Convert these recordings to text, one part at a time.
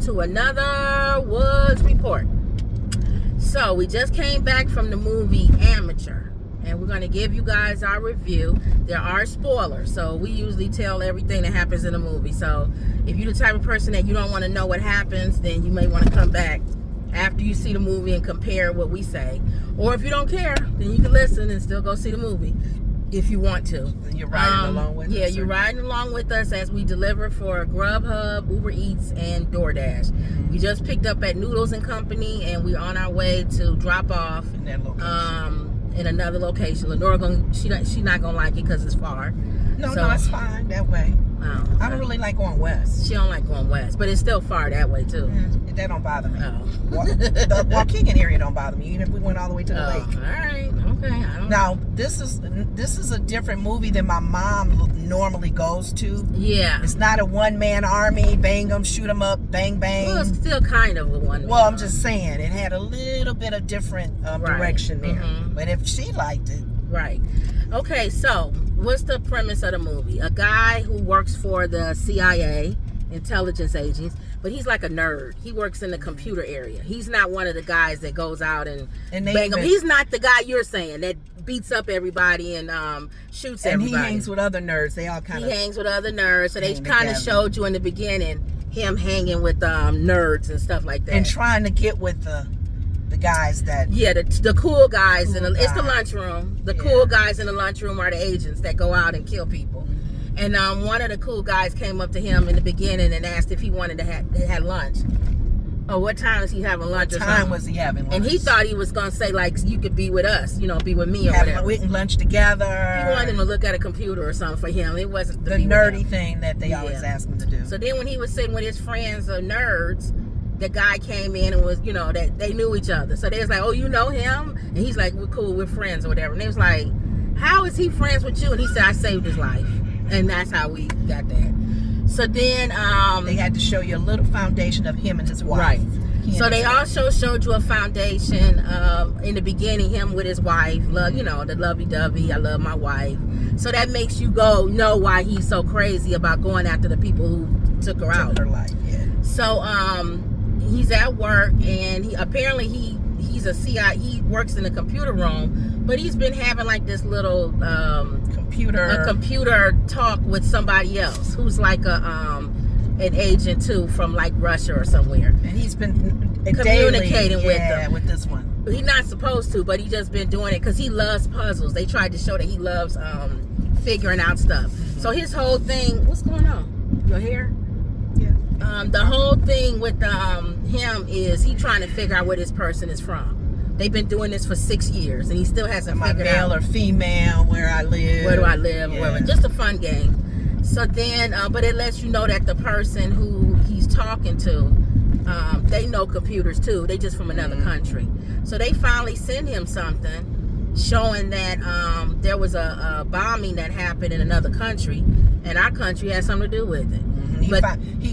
to another Woods Report. So we just came back from the movie Amateur, and we're going to give you guys our review. There are spoilers, so we usually tell everything that happens in a movie. So if you're the type of person that you don't want to know what happens, then you may want to come back after you see the movie and compare what we say. Or if you don't care, then you can listen and still go see the movie if you want to. You're riding along with us? Yeah, you're riding along with us as we deliver for Grubhub, Uber Eats, and DoorDash. Mm-hmm. We just picked up at Noodles and Company, and we're on our way to drop off in that location. In another location. Lenora she not gonna like it because it's far. No, it's fine that way. Oh, okay. I don't really like going west. She don't like going west, but it's still far that way too. That don't bother me. Oh. The Waukegan area don't bother me, even if we went all the way to the lake. All right, okay. Now this is a different movie than my mom normally goes to. Yeah, it's not a one-man army. Bang them, shoot them up, bang bang. Well, it's still kind of a one. Well, I'm just saying it had a little bit of different direction there. Mm-hmm. But if she liked it, right. Okay, so what's the premise of the movie? A guy who works for the CIA, intelligence agents, but he's like a nerd. He works in the computer area. He's not one of the guys that goes out and bang them. He's not the guy you're saying that beats up everybody and shoots everybody. And he hangs with other nerds. They all kind of. He hangs with other nerds. So they kind of showed you in the beginning him hanging with nerds and stuff like that, and trying to get with the guys that the cool guys it's the lunchroom. The cool guys in the lunchroom are the agents that go out and kill people. And one of the cool guys came up to him in the beginning and asked if he wanted to have lunch. Oh, what time is he having lunch? What time was he having lunch? And he thought he was gonna say like, you could be with us, be with me or whatever. We can lunch together. He wanted him to look at a computer or something for him. It wasn't the nerdy thing that they always ask him to do. So then when he was sitting with his friends of nerds, the guy came in and was, that they knew each other. So they was like, oh, you know him? And he's like, we're cool, we're friends or whatever. And they was like, how is he friends with you? And he said, I saved his life. And that's how we got that. So then they had to show you a little foundation of him and his wife. Right. So they also showed you a foundation in the beginning, him with his wife, love, the lovey-dovey, I love my wife. So that makes you know why he's so crazy about going after the people who took her out. Her life, yeah. So he's at work, and he's a CI. He works in the computer room, but he's been having like this little computer talk with somebody else who's like an agent too from like Russia or somewhere. And he's been communicating with them. With this one. He's not supposed to, but he just been doing it because he loves puzzles. They tried to show that he loves figuring out stuff. Mm-hmm. So his whole thing, what's going on? Your hair? The whole thing with him is he trying to figure out where this person is from. They've been doing this for 6 years, and he still hasn't figured out. Male or female, where I live. Where do I live? Yeah. Just a fun game. So then, but it lets you know that the person who he's talking to, they know computers too. They just from another country. So they finally send him something showing that there was a bombing that happened in another country, and our country has something to do with it.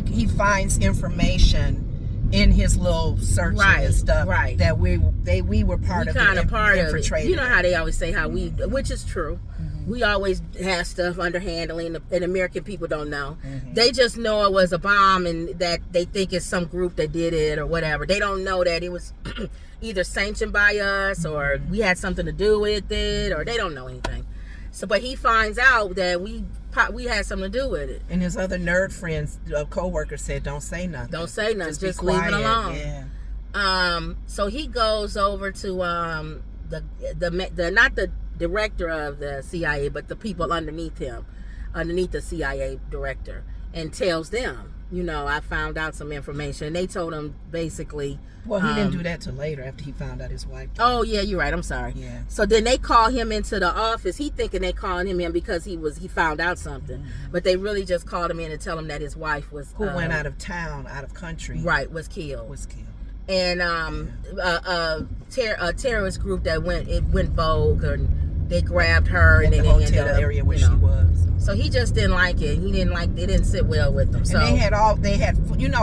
He finds information in his little search and stuff that we were part of infiltrating. You know how they always say which is true. Mm-hmm. We always have stuff underhandling, and American people don't know. Mm-hmm. They just know it was a bomb and that they think it's some group that did it or whatever. They don't know that it was either sanctioned by us or we had something to do with it, or they don't know anything. So, but he finds out that we had something to do with it. And his other nerd friends, co-workers said, "Don't say nothing. Don't say nothing. Just leave it alone." Yeah. So he goes over to the not the director of the CIA, but the people underneath him, underneath the CIA director, and tells them, I found out some information. And they told him basically. Well, he didn't do that till later after he found out his wife died. Oh, yeah, you're right. I'm sorry. Yeah. So then they call him into the office. He thinking they calling him in because he found out something. Mm-hmm. But they really just called him in to tell him that his wife was... Who went out of town, out of country. Right, was killed. And a terrorist group that went vogue, and they grabbed her in and the then hotel area where she was. So he just didn't like it. He didn't like. It didn't sit well with him. So and they had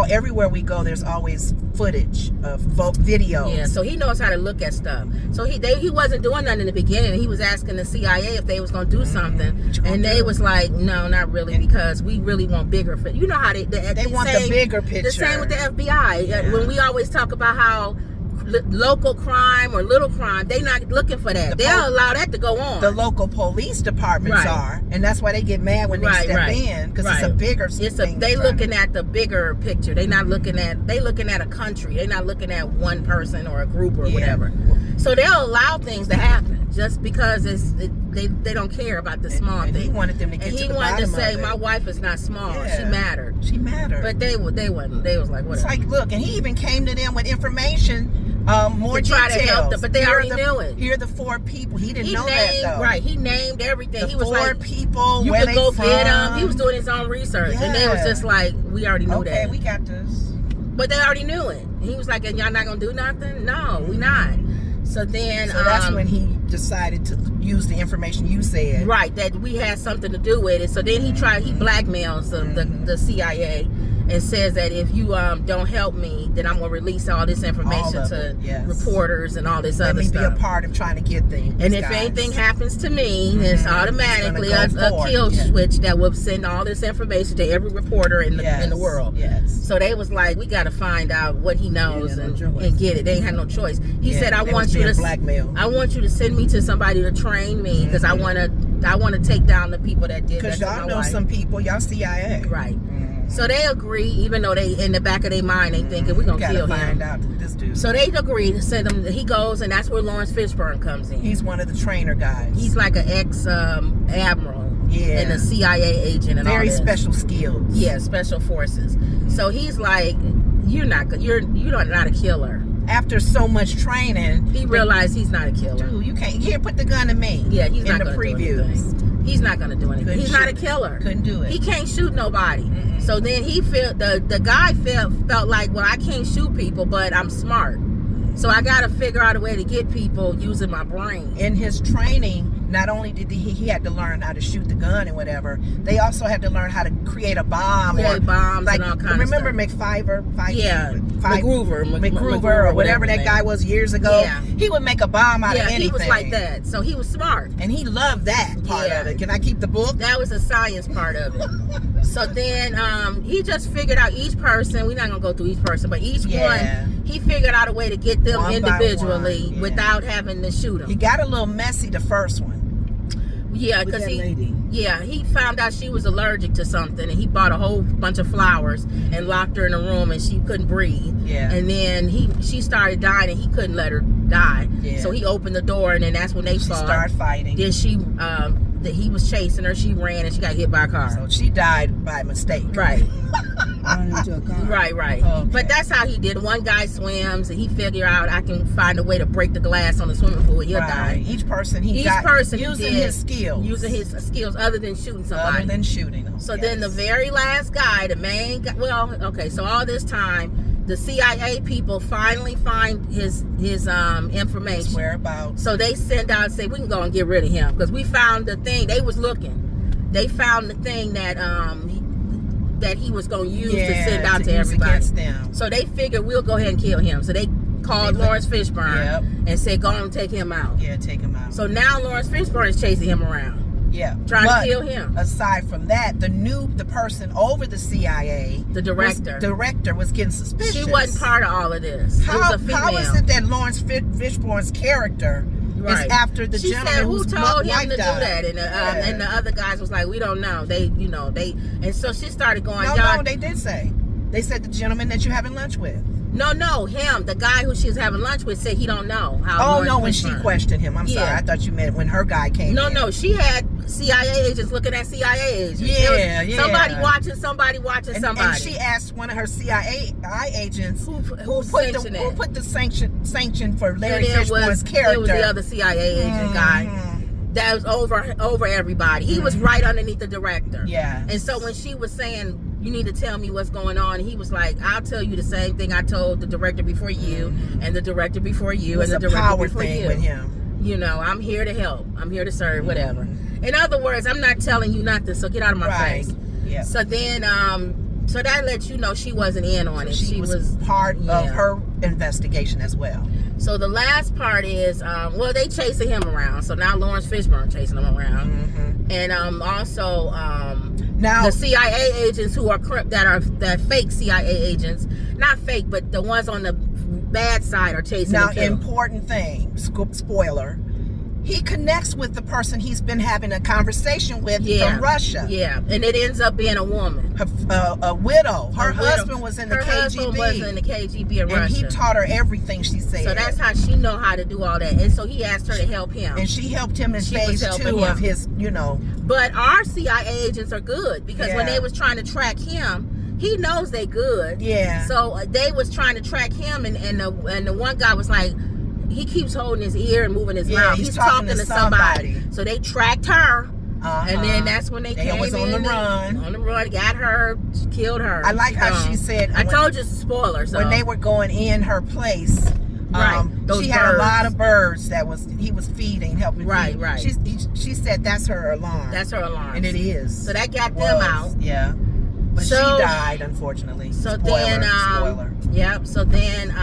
everywhere we go, there's always footage of videos. Yeah. So he knows how to look at stuff. So he wasn't doing nothing in the beginning. He was asking the CIA if they was gonna do something, and they was like, no, not really, because we really want bigger. You know how they want the bigger picture. The same with the FBI. Yeah. When we always talk about how local crime or little crime, they not looking for that. They'll allow that to go on. The local police departments are, and that's why they get mad when they step in, because it's a bigger thing. They looking at the bigger picture. They looking at a country. They not looking at one person or a group or whatever. So they'll allow things to happen just because they don't care about the small thing. He wanted them to get to the bottom of it. And he wanted to say, my wife is not small. Yeah. She mattered. She mattered. But they wasn't. They was like, whatever. It's like, look, and he even came to them with information. More to try to help them, but they already knew it. Here are the 4 people. He didn't know that though. Right, he named everything. He was 4 like, people. You where could go from. get them. He was doing his own research, and they was just like, we already knew that. Okay, we got this. But they already knew it. He was like, and y'all not gonna do nothing? No, we not. So then, that's when he decided to use the information you said. Right, that we had something to do with it. So then he blackmails the CIA. And says that if you don't help me, then I'm gonna release all this information to reporters and all this other stuff. Let me be a part of trying to get things. And if anything happens to me, it's automatically a kill switch that will send all this information to every reporter in the world. Yes. So they was like, we got to find out what he knows and get it. They ain't had no choice. He said, I want you to send me to somebody to train me because I want to take down the people that did that. Because y'all know some people, y'all CIA. Right. So they agree, even though they in the back of their mind they thinking we're gonna kill him. Find out this dude. So they agree to send him. He goes, and that's where Lawrence Fishburne comes in. He's one of the trainer guys. He's like an ex admiral, and a CIA agent, and very all this. Special skills. Yeah, special forces. So he's like, you're not a killer. After so much training, he realized he's not a killer. Dude, you can't put the gun in me. Yeah, he's not in the previews. He's not going to do anything. He's not a killer. Couldn't do it. He can't shoot nobody. So then he felt the guy felt like, well, I can't shoot people, but I'm smart. So I got to figure out a way to get people using my brain. In his training, not only did he had to learn how to shoot the gun and whatever, they also had to learn how to create a bomb. Bombs and all kinds of stuff. Remember McGruber or whatever that guy was years ago? Yeah. He would make a bomb out of anything. He was like that. So he was smart. And he loved that part of it. Can I keep the book? That was the science part of it. So then he just figured out each person. We're not going to go through each person, but each one, he figured out a way to get them one individually without having to shoot them. He got a little messy the first one. Yeah, because he found out she was allergic to something, and he bought a whole bunch of flowers and locked her in a room, and she couldn't breathe. Yeah. And then she started dying, and he couldn't let her die. Yeah. So he opened the door, and then that's when they started fighting. Then he was chasing her. She ran, and she got hit by a car. So she died by mistake. Right. Into a car. Right. Okay. But that's how he did. One guy swims, and he figured out I can find a way to break the glass on the swimming pool. He'll die. Each person using his skills, other than shooting somebody. Other than shooting them. So then the very last guy, the main guy. Well, okay. So all this time, the CIA people finally find his information. His whereabouts. So they send out and say, we can go and get rid of him because we found the thing. They was looking. They found the thing that he was going to use to send out to everybody. Against them. So they figured we'll go ahead and kill him. So they called Lawrence Fishburne and said, go on and take him out. Yeah, take him out. So now Lawrence Fishburne is chasing him around. Yeah. Trying to kill him. Aside from that, the person over the CIA, the director was getting suspicious. She wasn't part of all of this. How is it that Lawrence Fishburne's character is after the gentleman who told him to do that? And the other guys was like, we don't know. And so she started going. No, they did say. They said the gentleman that you're having lunch with. No, him. The guy who she was having lunch with said he don't know how. When she questioned him. I'm sorry. I thought you meant when her guy came in. No, she had CIA agents looking at CIA agents. Yeah. Somebody watching somebody. And she asked one of her CIA agents who put the sanction for Larry Fishburne's character. It was the other CIA agent guy. That was over everybody. He was right underneath the director. Yeah. And so when she was saying, you need to tell me what's going on, he was like, I'll tell you the same thing I told the director before you, and the director before you, and the director before you. With him. You know, I'm here to help. I'm here to serve, whatever. In other words, I'm not telling you nothing, so get out of my face. Yeah. So then, so that lets you know she wasn't in on it. She was part of her investigation as well. So the last part is, well, they chasing him around. So now Lawrence Fishburne chasing him around, and also now the CIA agents who are that fake CIA agents, not fake, but the ones on the bad side are chasing him too. Important thing, spoiler. He connects with the person he's been having a conversation with from Russia. Yeah, and it ends up being a woman. A widow. Her husband was in the KGB. Her husband was in the KGB in Russia. And he taught her everything she said. So that's how she know how to do all that. And so he asked her to help him. And she helped him in phase 2 of his, you know. But our CIA agents are good because when they was trying to track him, he knows they good. Yeah. So they was trying to track him, and the one guy was like, he keeps holding his ear and moving his mouth. He's talking to somebody. So they tracked her, and then that's when they came was on the run. On the run, got her, killed her. I like how she said. I told you it's a spoiler. So. When they were going in her place, she had a lot of birds that he was feeding, helping. Right, feed. right. She said that's her alarm. That's her alarm, and it is. So that got them out. Yeah. But she died, unfortunately. So spoiler. Yep. So then,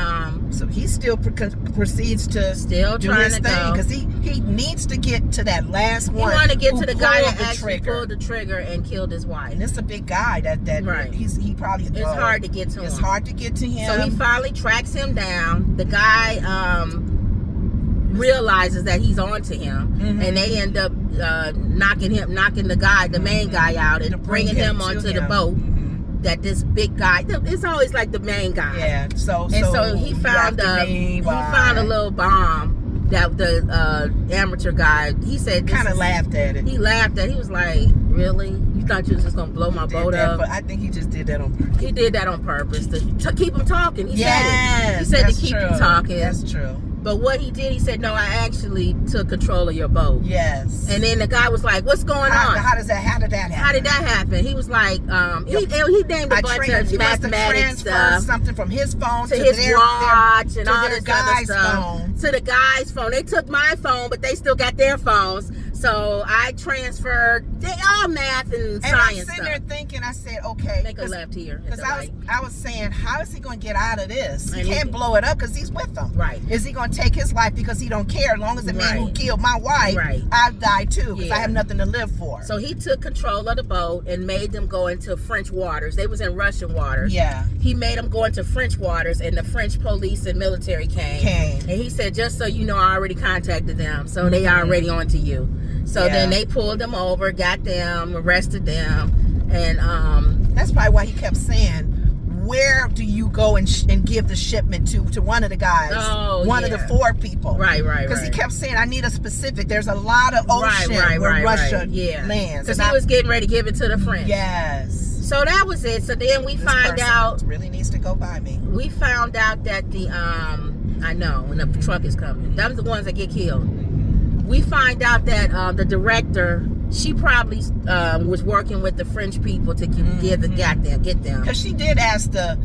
so he still proceeds to do his thing because he needs to get to that last one. He wanted to get to the guy that actually pulled the trigger and killed his wife. And it's a big guy that he probably. It's hard to get to him. It's hard to get to him. So he finally tracks him down. The guy realizes that he's on to him, and they end up knocking the main guy out and bringing him onto the boat. That this big guy, it's always like the main guy. Yeah. So he found a little bomb that the amateur guy. He said kind of laughed at it. He laughed at it. He was like, "Really? You thought you was just gonna blow my boat up?" But I think he just did that on purpose. He did that on purpose to keep him talking. He said it. He said to keep you talking. That's true. But what he did, he said, "No, I actually took control of your boat." Yes. And then the guy was like, "What's going on? How did that happen? How did that happen?" He was like, he named a bunch of mathematics stuff. Something from his phone to his watch and all this other stuff. Phone. To the guy's phone. They took my phone, but they still got their phones. So I transferred. They all math and science. And I'm sitting there thinking, I said, okay. Make a left here. Because I was saying, how is he going to get out of this? He can't blow it up because he's with them. Right. Is he going to take his life because he don't care? As long as the man who killed my wife, I'll die too because I have nothing to live for. So he took control of the boat and made them go into French waters. They was in Russian waters. Yeah. He made them go into French waters, and the French police and military came. And he said, just so you know, I already contacted them. So they already on to you. So then they pulled them over, got them, arrested them, and that's probably why he kept saying, where do you go and give the shipment to one of the guys, one of the 4 people, right, because he kept saying, I need a specific. There's a lot of ocean where Russia lands, because he was getting ready to give it to the French. Yes. So that was it. So then we find out really needs to go by me. We found out that the I know when the truck is coming, them the ones that get killed. We find out that the director, she probably was working with the French people to get them. Because she did ask the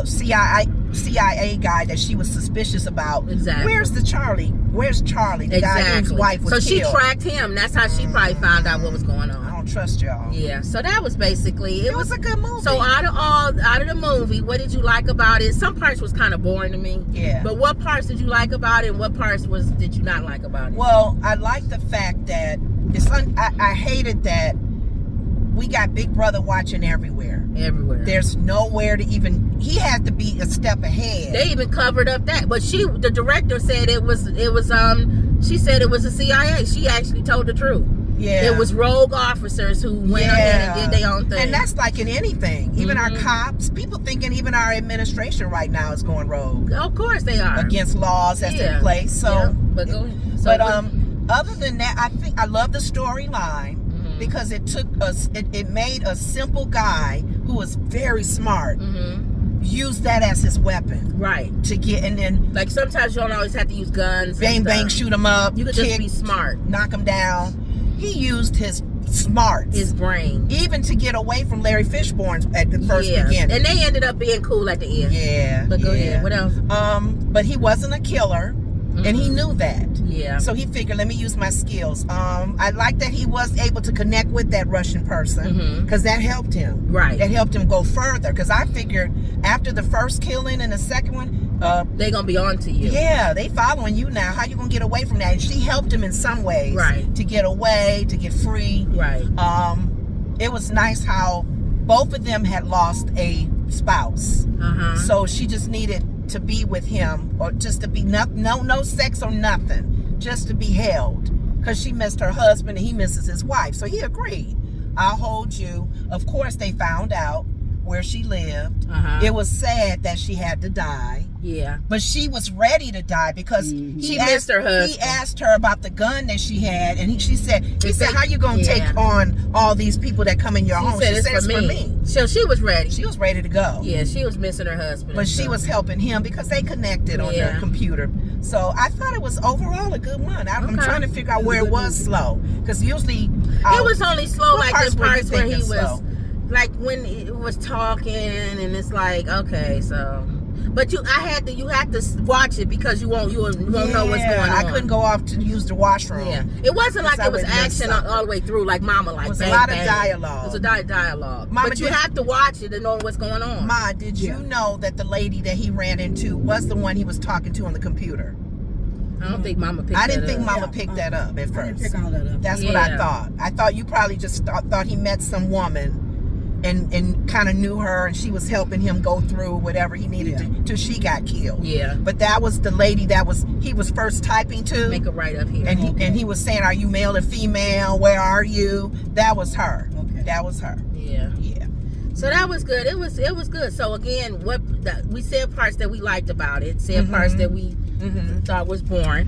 CIA guy that she was suspicious about. Exactly. Where's Charlie? The guy whose wife was killed. So she tracked him. That's how she probably found out what was going on. I don't trust y'all. Yeah. So that was basically it. Was a good movie. So out of the movie, what did you like about it? Some parts was kind of boring to me. Yeah. But what parts did you like about it, and what parts did you not like about it? Well, I like the fact that I hated that we got Big Brother watching everywhere. There's nowhere to even. He had to be a step ahead. They even covered up that, but the director said it was. She said it was a CIA. She actually told the truth. Yeah. It was rogue officers who went ahead and did their own thing. And that's like in anything. Even our cops, people thinking even our administration right now is going rogue. Of course they are. Against laws that's in place. So, but other than that, I think I love the storyline because it took us. It made a simple guy who was very smart. Use that as his weapon, to get, and then like sometimes you don't always have to use guns. Bang, shoot him up. You could just be smart, knock him down. He used his smarts, his brain, even to get away from Larry Fishburne at the first beginning. And they ended up being cool at the end. Yeah. But go ahead. What else? But he wasn't a killer. And he knew that. Yeah. So he figured, let me use my skills. I like that he was able to connect with that Russian person, because that helped him. Right. That helped him go further. Because I figured after the first killing and the second one, they gonna be on to you. Yeah, they following you now. How you gonna get away from that? And she helped him in some ways. Right. To get away, to get free. Right. It was nice how both of them had lost a spouse. So she just needed to be with him, or just to be no sex or nothing, just to be held, because she missed her husband and he misses his wife. So he agreed, I'll hold you. Of course they found out where she lived. It was sad that she had to die. Yeah. But she was ready to die because she missed her husband. He asked her about the gun that she had, and she said, how you gonna take on all these people that come in your home? She said, it's for me. So she was ready. She was ready to go. Yeah, she was missing her husband. But she was helping him because they connected on the computer. So I thought it was overall a good one. I'm trying to figure out where it was slow, because usually it was only slow like the parts where he was slow? Like when it was talking, and it's like, okay, so, but you have to watch it, because you won't know what's going on. I couldn't go off to use the washroom. Yeah, it wasn't like it was action all the way through, like Mama, like it was bang, a lot bang. of dialogue. It was a lot of dialogue. Mama, but you have to watch it to know what's going on. Ma, did you know that the lady that he ran into was the one he was talking to on the computer? I don't think Mama picked that up. I didn't think Mama picked that up at first. I didn't pick all that up. That's what I thought. I thought you probably just thought he met some woman and kind of knew her, and she was helping him go through whatever he needed to till she got killed. Yeah. But that was the lady he was first typing to. Make it right up here. And he was saying, are you male or female? Where are you? That was her. Okay. That was her. Yeah. Yeah. So that was good. It was good. So again, we said parts that we liked about it, said parts that we thought was boring.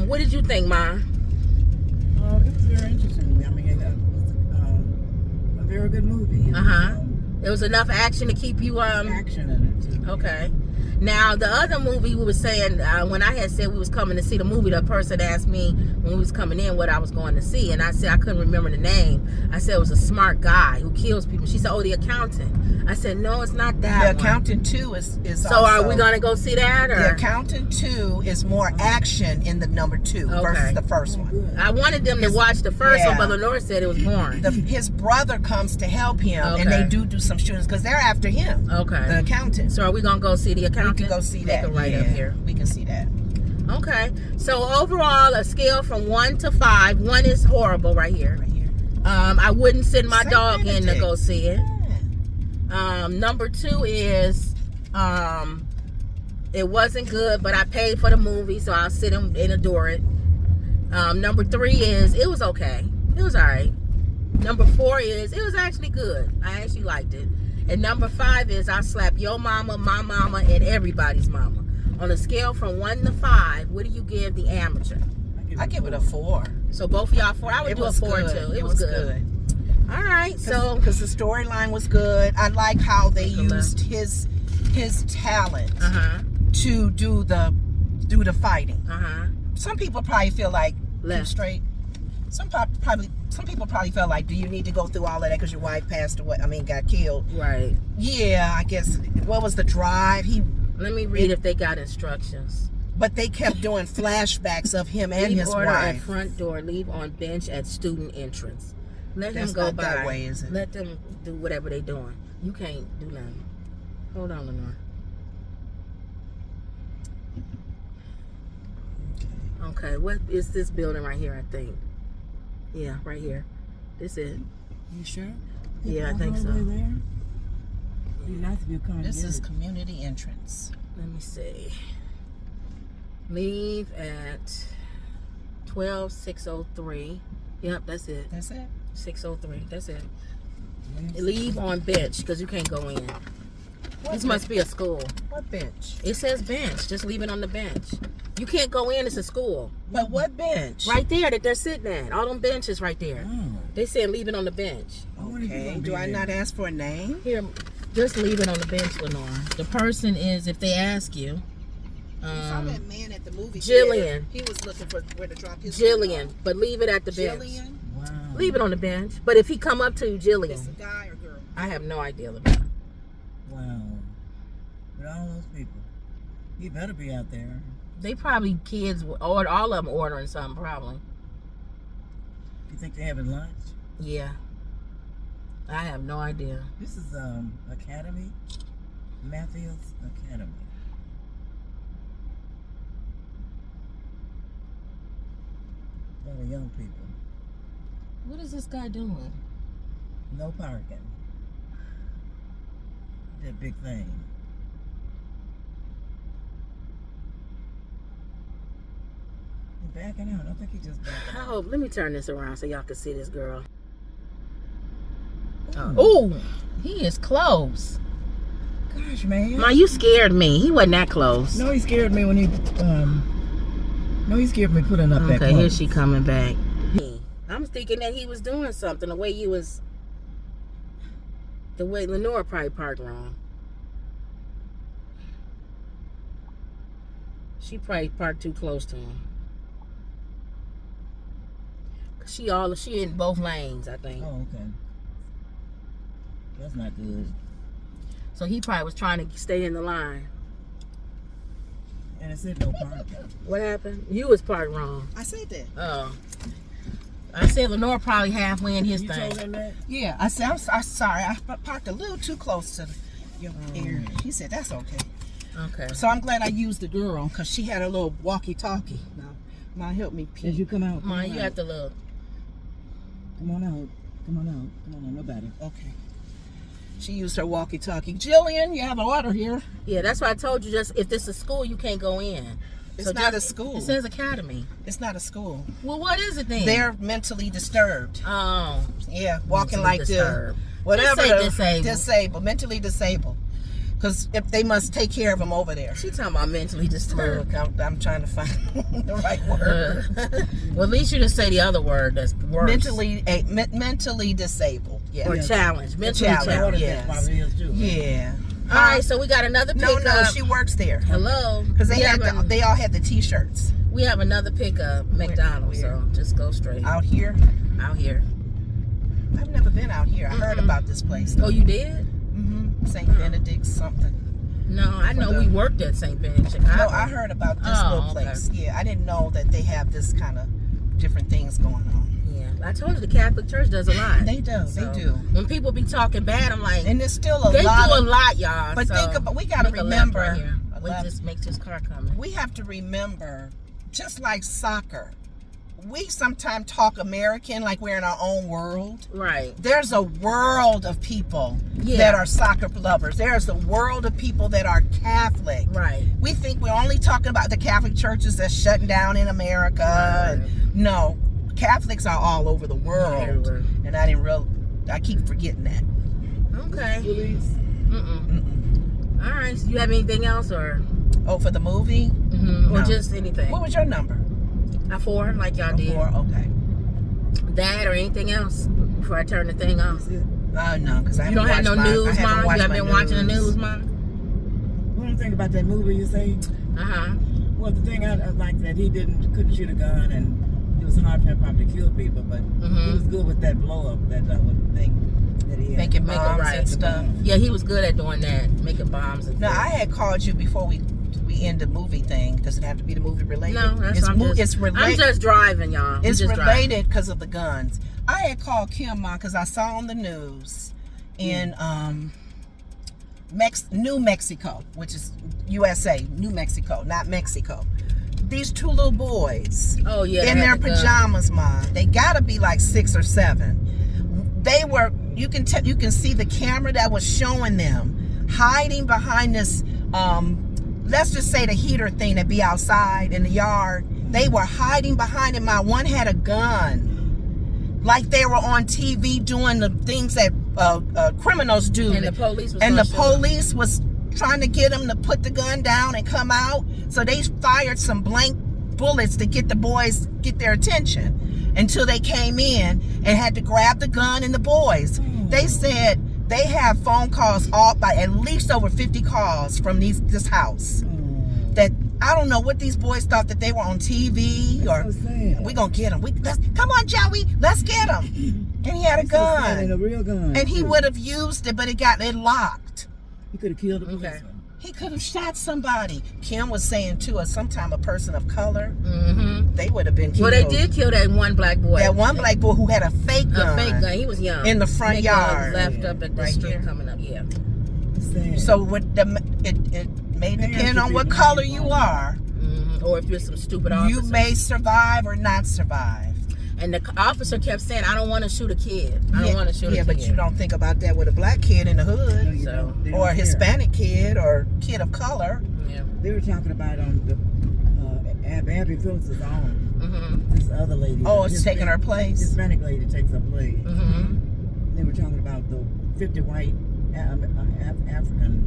What did you think, Ma? It was very interesting to me. I mean, it was a very good movie. There was enough action to keep you action in it too. Okay. Now the other movie we were saying, when I had said we was coming to see the movie, the person asked me when we was coming in what I was going to see, and I said I couldn't remember the name. I said it was a smart guy who kills people. She said, oh, The Accountant. I said, no, it's not that. The Accountant 2 is so also, are we going to go see that? Or? The Accountant 2 is more action in the number 2 versus the first one. I wanted them to watch the first one, but Lenore said it was boring. His brother comes to help him, and they do some shootings because they're after him. Okay. The Accountant. So are we going to go see The Accountant? We can go see that. Right up here. We can see that. Okay. So overall, a scale from 1 to 5. 1 is horrible right here. Right here. I wouldn't send my dog in to go see it. Number 2 is it wasn't good, but I paid for the movie, so I'll sit and adore it. Number 3 is it was okay. It was all right. Number 4 is it was actually good. I actually liked it. And number 5 is I slap your mama, my mama, and everybody's mama. On a scale from 1 to 5, what do you give The Amateur? I give it a 4. So both of y'all 4. I would do a 4 too. It was good. All right, so because the storyline was good. I like how they used his talent to do the fighting. Some people probably feel like too straight. Some people probably felt like, do you need to go through all of that because your wife passed away? I mean, got killed. Right. Yeah, I guess. What was the drive? Let me read if they got instructions. But they kept doing flashbacks of him and his wife. Leave order at front door. Leave on bench at student entrance. Let him go by. That way, is it? Let them do whatever they're doing. You can't do nothing. Hold on, Lenore. Okay, what is this building right here, I think? Yeah, right here. This is it. You sure? Yeah, I think so. This is community entrance. Let me see. Leave at 12603. Yep, that's it. That's it? 603. That's it. Leave on bench because you can't go in. This must be a school. What bench? It says bench. Just leave it on the bench. You can't go in. It's a school. But what bench? Right there that they're sitting at. All them benches right there. Oh. They said leave it on the bench. Okay. Do I not ask for a name? Here, just leave it on the bench, Lenore. The person is, if they ask you. I saw that man at the movie Jillian. Theater. He was looking for where to drop his Jillian, but leave it at the bench. Jillian? Wow. Leave it on the bench. But if he come up to you, Jillian. It's a guy or girl? I have no idea about it. Wow. With all those people. He better be out there. They probably kids, or all of them ordering something probably. You think they're having lunch? Yeah. I have no idea. This is Academy. Matthews Academy. A lot of young people. What is this guy doing? No parking. That big thing. He's backing out. I think he just backing out. Oh, let me turn this around so y'all can see this girl. Oh, he is close. Gosh, man. Ma, you scared me. He wasn't that close. No, he scared me when he No, he scared me putting up that Okay, close. here she coming back. I'm thinking that he was doing something. The way Lenore probably parked wrong. She probably parked too close to him. She in both lanes, I think. Oh, okay. That's not good. So he probably was trying to stay in the line. And it said no parking. What happened? You was parked wrong. I said that. Oh. I said Lenore probably halfway in his You thing. told him that? Yeah, I said, I'm sorry. I parked a little too close to your area. He said, that's okay. Okay. So I'm glad I used the girl because she had a little walkie-talkie. Now, Ma, help me pee. As you come out. Ma, you have to look. Come on out. Come on out. Come on out. Nobody. Okay. She used her walkie-talkie. Jillian, you have an order here. Yeah, that's why I told you, just if this is school, you can't go in. It's not a school. It says academy. It's not a school. Well, what is it then? They're mentally disturbed. Oh. Yeah, walking Mentally like disturbed. this. Whatever. Just say Disabled. Mentally disabled. Because if they must take care of them over there. She talking about mentally disturbed. Look, I'm trying to find the right word. Well, at least you just say the other word that's worse. Mentally disabled. Yeah. Or challenged. Mentally Challenged, challenged. yes. Probably is too. Yeah. All right, so we got another pickup. No, she works there. Hello. Because they all had the T-shirts. We have another pickup, McDonald's, so just go straight. Out here? Out here. I've never been out here. I heard about this place. Oh, you did? St. Benedict's something. No, I know we worked at St. Benedict's, Chicago. No, I heard about this little place. Okay. Yeah, I didn't know that they have this kind of different things going on. Yeah, I told you the Catholic Church does a lot. They do. So, They do. When people be talking bad, I'm like, And there's still a they lot. do a lot, y'all. But so think about, we got to make a left remember. right here. a Wait, left. just makes this car coming. We have to remember, just like soccer, we sometimes talk American like we're in our own world. Right. There's a world of people Yeah. that are soccer lovers. There's a world of people that are Catholic. Right. We think we're only talking about the Catholic churches that's shutting down in America. Right. No, Catholics are all over the world. Everywhere. And I keep forgetting that. Okay. Release. All right. So you have anything else, or Oh, for the movie? or No. just anything? What was your number? A 4, like y'all did. 4, okay. That or anything else before I turn the thing off. No, because I You haven't don't have watched no my- news, I haven't Mom? You watched haven't my been watching the news, Mom? What do you think about that movie you say? Uh-huh. Well, the thing I like that he couldn't shoot a gun, and it was hard for him probably to kill people, but he was good with that blow up, that thing that he had. Making Make it bombs right. and stuff. Yeah, he was good at doing that, making bombs and No, things. I had called you before we end the movie thing. Does it have to be the movie related? No, that's it's, I'm it's related. I'm just driving, y'all. I'm It's just related because of the guns. I had called Kim because I saw on the news in New Mexico, which is USA, New Mexico, not Mexico. These 2 little boys Oh yeah. in they their had the gun. pajamas, Mom. They gotta be like 6 or 7. They were. You can see the camera that was showing them hiding behind this. Let's just say the heater thing that be outside in the yard. They were hiding behind it. My one had a gun, like they were on TV doing the things that criminals do. And the police was And the gonna shoot 'em. police was trying to get them to put the gun down and come out. So they fired some blank bullets to get the boys, get their attention, until they came in and had to grab the gun and the boys. They said they have phone calls by at least over 50 calls from this house. That I don't know what these boys thought, that they were on TV or we gonna get them. Come on, Joey, let's get him. And he had a gun. And a real gun. And he would have used it, but it locked. He could have killed the Okay. policeman. He could have shot somebody. Kim was saying too, sometime a person of color, they would have been killed. Well, they did kill that one black boy. That one black boy who had a fake gun. A fake gun. He was young. In the front yard. Left up at the Right street here. coming up. Yeah. So with it may depend on what color you are. Or if you're some stupid officer. You may survive or not survive. And the officer kept saying, I don't want to shoot a kid. I don't want to shoot a kid. Yeah, but you don't think about that with a black kid in the hood. No, So, or a Hispanic kid or kid of color. Yeah. They were talking about on the Abby Phillips's own. This other lady. Oh, it's taking her place. Hispanic lady takes her place. They were talking about the 50 white African.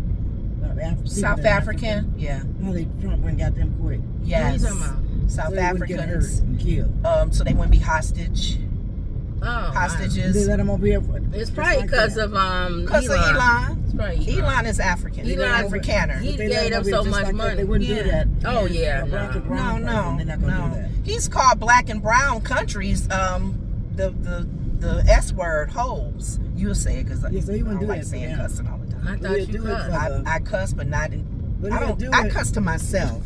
South African? Yeah. How they Trump went and got them quick. Yes. What are you talking about? South So they wouldn't get hurt Africans. and killed. So they wouldn't be hostage. Oh, Hostages. They let them over here. It's probably because of Because of Elon. It's probably Elon is African. He's an Elon- Afrikaner. He They gave them so much money. They wouldn't do that. Oh, yeah. Black and No. brown No, person, they're not gonna do that. He's called black and brown countries. The S word holes. You'll say it because Yeah, so he I wouldn't don't do like that for saying them. cussing all the time. I thought He'd you do it could. for I cuss, but not in. But I he'll don't. do I it. cuss to myself.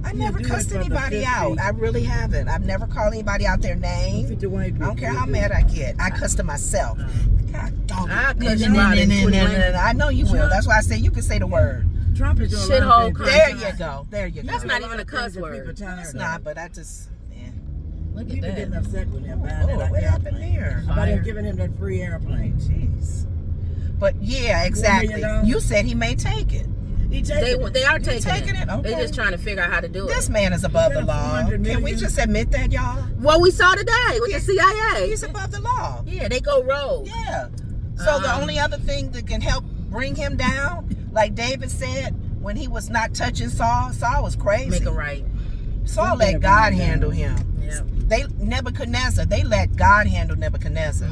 I He'll never do it cussed for the anybody 50. out. I really haven't. I've never called anybody out their name. 50 white I people, don't care they how do mad it. I get. I cuss to myself. God dog. I cuss you out in Twitter language. I know you will. That's why I say you can say the word. Trump is doing a lot of Shithole things. There you go. There you go. That's not even a lot of cuss things that word. people tired It's of. not, but I just. Yeah. Look at People getting that. upset with him buying Oh, that what happened airplane. here? About him giving him that free airplane. Jeez. But yeah, exactly. $1 million? You said he may take it. He taking it. They are You taking it. Okay. They're just trying to figure out how to do This it. man is above the Is that law. 400 Can we million? just admit that, y'all? What we saw today with the CIA. He's above the law. Yeah, they go rogue. Yeah. So the only other thing that can help bring him down, like David said, when he was not touching Saul was crazy. Make it right. Saul let God handle him. Yeah. Nebuchadnezzar, they let God handle Nebuchadnezzar.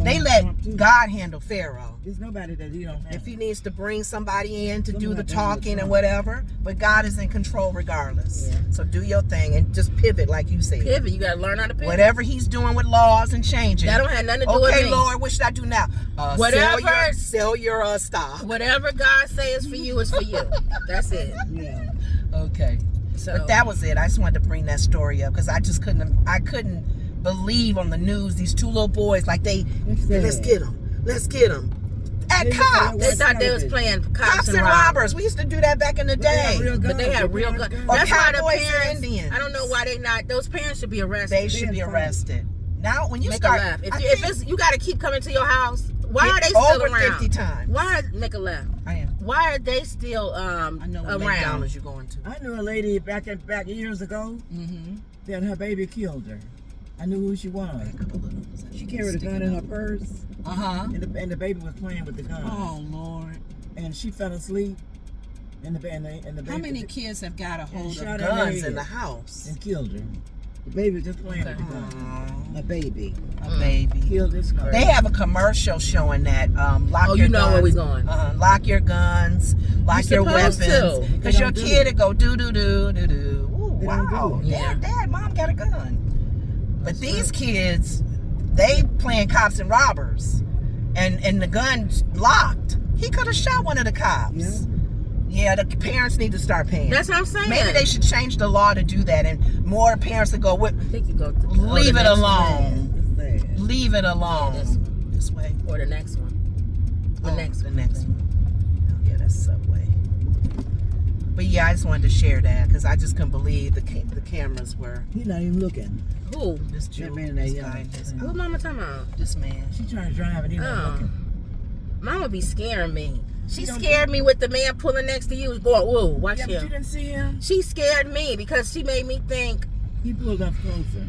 They let God handle Pharaoh. There's nobody that you don't have. If he needs to bring somebody in to do Someone the have to handle talking and Trump. whatever, but God is in control regardless. Yeah. So do your thing and just pivot like you said. Pivot. You gotta learn how to pivot. Whatever he's doing with laws and changing. That don't have nothing to do with Okay, me. Lord, what should I do now? Whatever- Sell your stock. Whatever God says for you is for you. That's it. Yeah. Okay. So But that was it. I just wanted to bring that story up because I just couldn't believe on the news these two little boys like let's get them. At cops. they thought they was playing Cops and robbers. We used to do that back in the day. But they had real guns. Or That's why the cowboys and parents. Indians. I don't know why they not. Those parents should be arrested. They should be arrested. Now, when you Make start, a left. If, I if think it's you got to keep coming to your house. Why are they still over around? 50 times. Why make a left? I am. Why are they still I know what around? McDonald's you're going to. I knew a lady back years ago. Mm-hmm. That her baby killed her. I knew who she was. She carried a gun in her purse, Uh-huh. and the baby was playing with the gun. Oh, Lord. And she fell asleep. And the baby How many kids have got a hold shot of her guns head in the house? and killed her. The baby was just playing with the gun. Aw, A baby a baby. killed this girl. They have a commercial showing that. Lock Oh, your you know guns. where we going. Lock your guns. Lock your supposed weapons. to. Because They your don't do kid it. will go do-do-do-do-do. Ooh, They don't wow. do it. Yeah. Dad, Mom got a gun. But these kids, they playing cops and robbers. And the gun's locked. He could have shot one of the cops. Yeah. Yeah, the parents need to start paying. That's what I'm saying. Maybe they should change the law to do that, and more parents would go, I think you go. leave it the alone. It's sad. Leave it alone. Yeah, this way. Or the next one. The next one. one. Yeah, that's Subway. But yeah, I just wanted to share that because I just couldn't believe the cameras were. He's not even looking. Who? This Jew, That man that this young. guy, this, Who Mama talking about? this man. She trying to drive and he's not Oh. looking. Mama be scaring me. She don't scared me with the man pulling next to you. Going, whoa, watch Yeah, but you him. didn't see him. She scared me because she made me think He pulled up closer.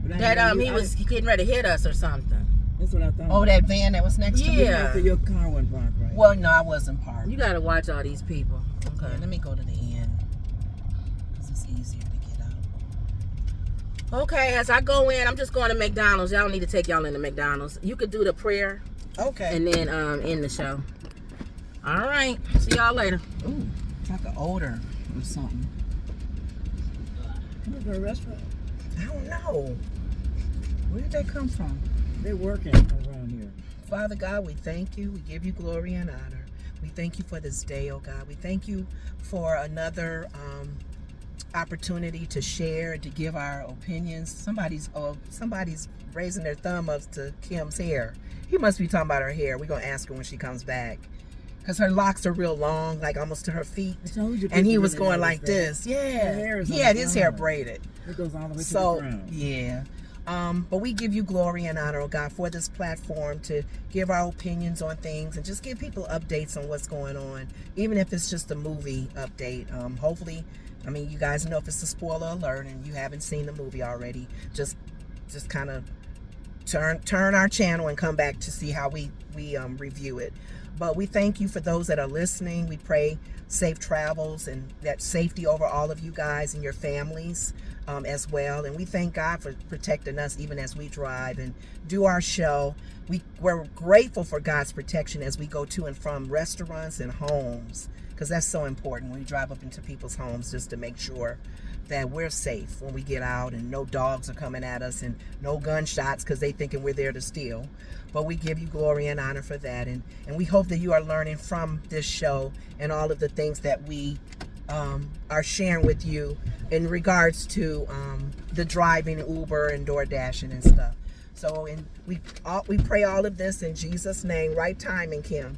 But I that knew he was getting ready to hit us or something. That's what I thought. Oh, that van that was next to me? Yeah. After your car went parked, right? Well, no, I wasn't parked. You gotta watch all these people. Okay. Okay, let me go to the end. Because it's easier to get out. Okay, as I go in, I'm just going to McDonald's. Y'all don't need to take y'all into McDonald's. You could do the prayer Okay. and then end the show. All right. See y'all later. Ooh, it's like an odor or something. Come to a restaurant. I don't know. Where did that come from? They're working around here. Father God, we thank you. We give you glory and honor. We thank you for this day, oh God. We thank you for another opportunity to share and to give our opinions. Somebody's raising their thumb up to Kim's hair. He must be talking about her hair. We're going to ask her when she comes back. Because her locks are real long, like almost to her feet. And he was going like this. Yeah. He had his hair braided. It goes all the way to the ground. Yeah. But we give you glory and honor, oh God, for this platform to give our opinions on things and just give people updates on what's going on, even if it's just a movie update. Hopefully, I mean, you guys know if it's a spoiler alert and you haven't seen the movie already, just kind of turn our channel and come back to see how we review it. But we thank you for those that are listening. We pray safe travels and that safety over all of you guys and your families as well. And we thank God for protecting us even as we drive and do our show. We're grateful for God's protection as we go to and from restaurants and homes, because that's so important when we drive up into people's homes, just to make sure that we're safe when we get out and no dogs are coming at us and no gunshots because they thinking we're there to steal. But we give you glory and honor for that, and we hope that you are learning from this show and all of the things that we are sharing with you in regards to the driving, Uber and DoorDash and stuff. So we pray all of this in Jesus' name. Right timing, Kim.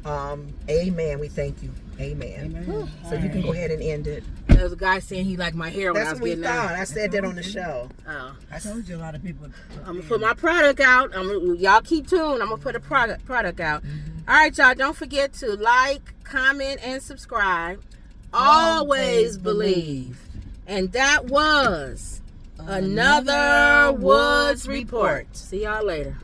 Amen. We thank you. Amen. Amen. So you can go ahead and end it. There was a guy saying he liked my hair when That's I was what we getting thought. out. I said that on the show. Oh. I told you a lot of people. I'm gonna put my product out. Y'all keep tuned. I'm gonna put a product out. All right, y'all. Don't forget to like, comment, and subscribe. Always believe. And that was another Woods Report. See y'all later.